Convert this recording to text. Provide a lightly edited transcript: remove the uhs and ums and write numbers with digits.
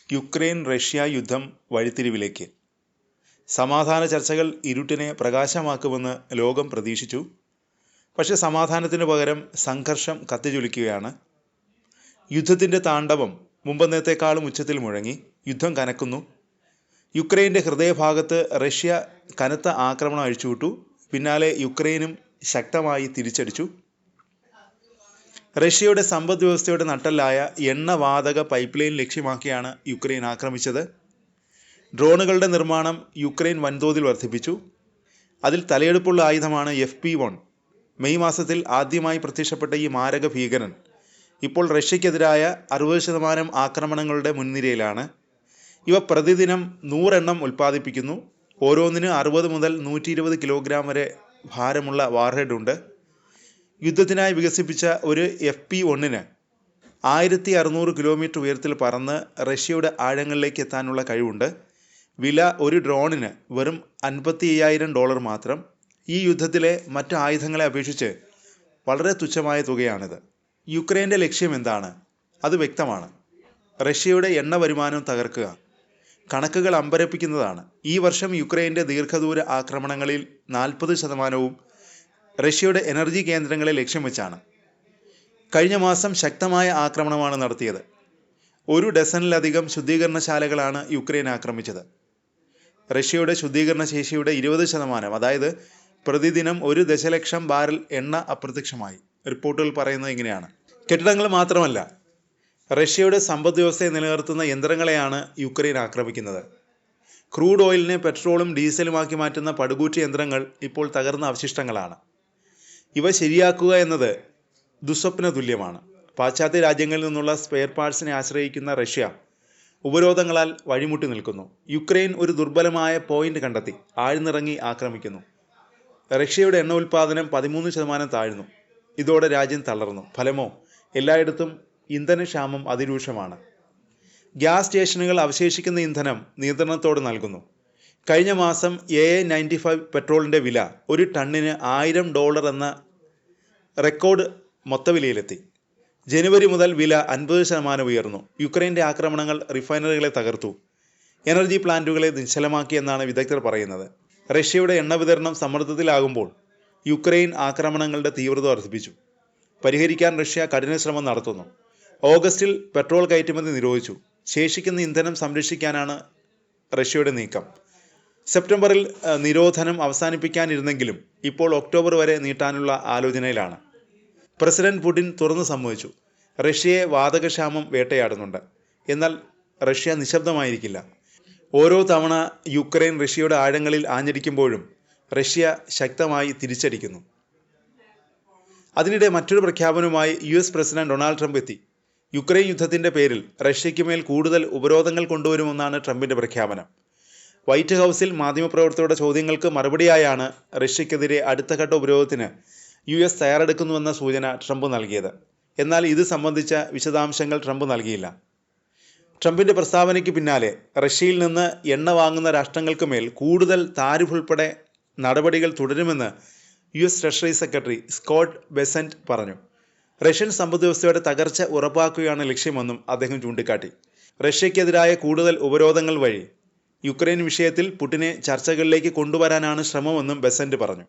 Ukraine Russia യുദ്ധം വഴിത്തിരിവിലേക്ക്. സമാധാന ചർച്ചകൾ ഇരുട്ടിനെ പ്രകാശമാക്കുമെന്ന് ലോകം പ്രതീക്ഷിച്ചു. പക്ഷെ സമാധാനത്തിന് പകരം സംഘർഷം കത്തിജ്വലിക്കുകയാണ്. യുദ്ധത്തിൻ്റെ താണ്ഡവം മുമ്പെന്നത്തേക്കാളും ഉച്ചത്തിൽ മുഴങ്ങി. യുദ്ധം കനക്കുന്നു. യുക്രൈൻ്റെ ഹൃദയഭാഗത്ത് റഷ്യ കനത്ത ആക്രമണം അഴിച്ചുവിട്ടു. പിന്നാലെ യുക്രൈനും ശക്തമായി തിരിച്ചടിച്ചു. റഷ്യയുടെ സമ്പദ് വ്യവസ്ഥയുടെ നട്ടെല്ലായ എണ്ണവാതക പൈപ്പ് ലൈൻ ലക്ഷ്യമാക്കിയാണ് യുക്രൈൻ ആക്രമിച്ചത്. ഡ്രോണുകളുടെ നിർമ്മാണം യുക്രൈൻ വൻതോതിൽ വർദ്ധിപ്പിച്ചു. അതിൽ തലയെടുപ്പുള്ള ആയുധമാണ് FP1. മെയ് മാസത്തിൽ ആദ്യമായി പ്രത്യക്ഷപ്പെട്ട ഈ മാരക ഭീകരൻ ഇപ്പോൾ റഷ്യക്കെതിരായ 60% ആക്രമണങ്ങളുടെ മുൻനിരയിലാണ്. ഇവ പ്രതിദിനം 100 എണ്ണം ഉൽപ്പാദിപ്പിക്കുന്നു. ഓരോന്നിന് 60 മുതൽ 120 കിലോഗ്രാം വരെ ഭാരമുള്ള വാർഹെഡ് ഉണ്ട്. യുദ്ധത്തിനായി വികസിപ്പിച്ച ഒരു FP1-ന് 1600 കിലോമീറ്റർ ഉയരത്തിൽ പറന്ന് റഷ്യയുടെ ആഴങ്ങളിലേക്ക് എത്താനുള്ള കഴിവുണ്ട്. വില ഒരു ഡ്രോണിന് വെറും $55,000 മാത്രം. ഈ യുദ്ധത്തിലെ മറ്റ് ആയുധങ്ങളെ അപേക്ഷിച്ച് വളരെ തുച്ഛമായ തുകയാണിത്. യുക്രൈൻ്റെ ലക്ഷ്യം എന്താണ്? അത് വ്യക്തമാണ്. റഷ്യയുടെ എണ്ണ വരുമാനം തകർക്കുക. കണക്കുകൾ അമ്പരപ്പിക്കുന്നതാണ്. ഈ വർഷം യുക്രൈൻ്റെ ദീർഘദൂര ആക്രമണങ്ങളിൽ 40%-വും റഷ്യയുടെ എനർജി കേന്ദ്രങ്ങളെ ലക്ഷ്യം വെച്ചാണ്. കഴിഞ്ഞ മാസം ശക്തമായ ആക്രമണമാണ് നടത്തിയത്. 1 ഡസനിലധികം ശുദ്ധീകരണശാലകളാണ് യുക്രൈൻ ആക്രമിച്ചത്. റഷ്യയുടെ ശുദ്ധീകരണ ശേഷിയുടെ 20%, അതായത് പ്രതിദിനം 1 ദശലക്ഷം ബാരൽ എണ്ണ അപ്രത്യക്ഷമായി. റിപ്പോർട്ടുകൾ പറയുന്നത് ഇങ്ങനെയാണ്. കെട്ടിടങ്ങൾ മാത്രമല്ല, റഷ്യയുടെ സമ്പദ് വ്യവസ്ഥയെ നിലനിർത്തുന്ന യന്ത്രങ്ങളെയാണ് യുക്രൈൻ ആക്രമിക്കുന്നത്. ക്രൂഡ് ഓയിലിനെ പെട്രോളും ഡീസലുമാക്കി മാറ്റുന്ന പടുകൂറ്റ യന്ത്രങ്ങൾ ഇപ്പോൾ തകർന്ന അവശിഷ്ടങ്ങളാണ്. ഇവ ശരിയാക്കുക എന്നത് ദുസ്വപ്ന തുല്യമാണ്. പാശ്ചാത്യ രാജ്യങ്ങളിൽ നിന്നുള്ള സ്പെയർ പാർട്സിനെ ആശ്രയിക്കുന്ന റഷ്യ ഉപരോധങ്ങളാൽ വഴിമുട്ടി നിൽക്കുന്നു. യുക്രൈൻ ഒരു ദുർബലമായ പോയിന്റ് കണ്ടെത്തി ആഴ്ന്നിറങ്ങി ആക്രമിക്കുന്നു. റഷ്യയുടെ എണ്ണ ഉൽപ്പാദനം 13% താഴ്ന്നു. ഇതോടെ രാജ്യം തളർന്നു. ഫലമോ എല്ലായിടത്തും ഇന്ധനക്ഷാമം അതിരൂക്ഷമാണ്. ഗ്യാസ് സ്റ്റേഷനുകൾ അവശേഷിക്കുന്ന ഇന്ധനം നിയന്ത്രണത്തോടെ നൽകുന്നു. കഴിഞ്ഞ മാസം AA95 പെട്രോളിൻ്റെ വില ഒരു ടണ്ണിന് $1000 എന്ന റെക്കോർഡ് മൊത്തവിലയിലെത്തി. ജനുവരി മുതൽ വില 50% ഉയർന്നു. യുക്രൈൻ്റെ ആക്രമണങ്ങൾ റിഫൈനറികളെ തകർത്തു, എനർജി പ്ലാന്റുകളെ നിശ്ചലമാക്കിയെന്നാണ് വിദഗ്ധർ പറയുന്നത്. റഷ്യയുടെ എണ്ണ വിതരണം സമ്മർദ്ദത്തിലാകുമ്പോൾ യുക്രൈൻ ആക്രമണങ്ങളുടെ തീവ്രത വർദ്ധിപ്പിച്ചു. പരിഹരിക്കാൻ റഷ്യ കഠിന ശ്രമം നടത്തുന്നു. ഓഗസ്റ്റിൽ പെട്രോൾ കയറ്റുമതി നിരോധിച്ചു. ശേഷിക്കുന്ന ഇന്ധനം സംരക്ഷിക്കാനാണ് റഷ്യയുടെ നീക്കം. സെപ്റ്റംബറിൽ നിരോധനം അവസാനിപ്പിക്കാനിരുന്നെങ്കിലും ഇപ്പോൾ ഒക്ടോബർ വരെ നീട്ടാനുള്ള ആലോചനയിലാണ്. പ്രസിഡന്റ് പുടിൻ തുറന്നു സമ്മതിച്ചു, റഷ്യയെ വാതകക്ഷാമം വേട്ടയാടുന്നുണ്ട്. എന്നാൽ റഷ്യ നിശബ്ദമായിരിക്കില്ല. ഓരോ തവണ യുക്രൈൻ റഷ്യയുടെ ആഴങ്ങളിൽ ആഞ്ഞടിക്കുമ്പോഴും റഷ്യ ശക്തമായി തിരിച്ചടിക്കുന്നു. അതിനിടെ മറ്റൊരു പ്രഖ്യാപനവുമായി US പ്രസിഡന്റ് ഡൊണാൾഡ് ട്രംപ് എത്തി. യുക്രൈൻ യുദ്ധത്തിൻ്റെ പേരിൽ റഷ്യയ്ക്ക് മേൽ കൂടുതൽ ഉപരോധങ്ങൾ കൊണ്ടുവരുമെന്നാണ് ട്രംപിൻ്റെ പ്രഖ്യാപനം. വൈറ്റ് ഹൗസിൽ മാധ്യമപ്രവർത്തകരുടെ ചോദ്യങ്ങൾക്ക് മറുപടിയായാണ് റഷ്യക്കെതിരെ അടുത്ത ഘട്ട ഉപരോധത്തിന് US തയ്യാറെടുക്കുന്നുവെന്ന സൂചന ട്രംപ് നൽകിയത്. എന്നാൽ ഇത് സംബന്ധിച്ച വിശദാംശങ്ങൾ ട്രംപ് നൽകിയില്ല. ട്രംപിൻ്റെ പ്രസ്താവനയ്ക്ക് പിന്നാലെ റഷ്യയിൽ നിന്ന് എണ്ണ വാങ്ങുന്ന രാഷ്ട്രങ്ങൾക്ക് മേൽ കൂടുതൽ താരിഫ് ഉൾപ്പെടെ നടപടികൾ തുടരുമെന്ന് US treasury secretary Scott Bessent പറഞ്ഞു. റഷ്യൻ സമ്പദ് വ്യവസ്ഥയുടെ തകർച്ച ഉറപ്പാക്കുകയാണ് ലക്ഷ്യമെന്നും അദ്ദേഹം ചൂണ്ടിക്കാട്ടി. റഷ്യക്കെതിരായ കൂടുതൽ ഉപരോധങ്ങൾ വഴി യുക്രൈൻ വിഷയത്തിൽ പുടിനെ ചർച്ചകളിലേക്ക് കൊണ്ടുവരാനാണ് ശ്രമമെന്നും ബെസന്റ് പറഞ്ഞു.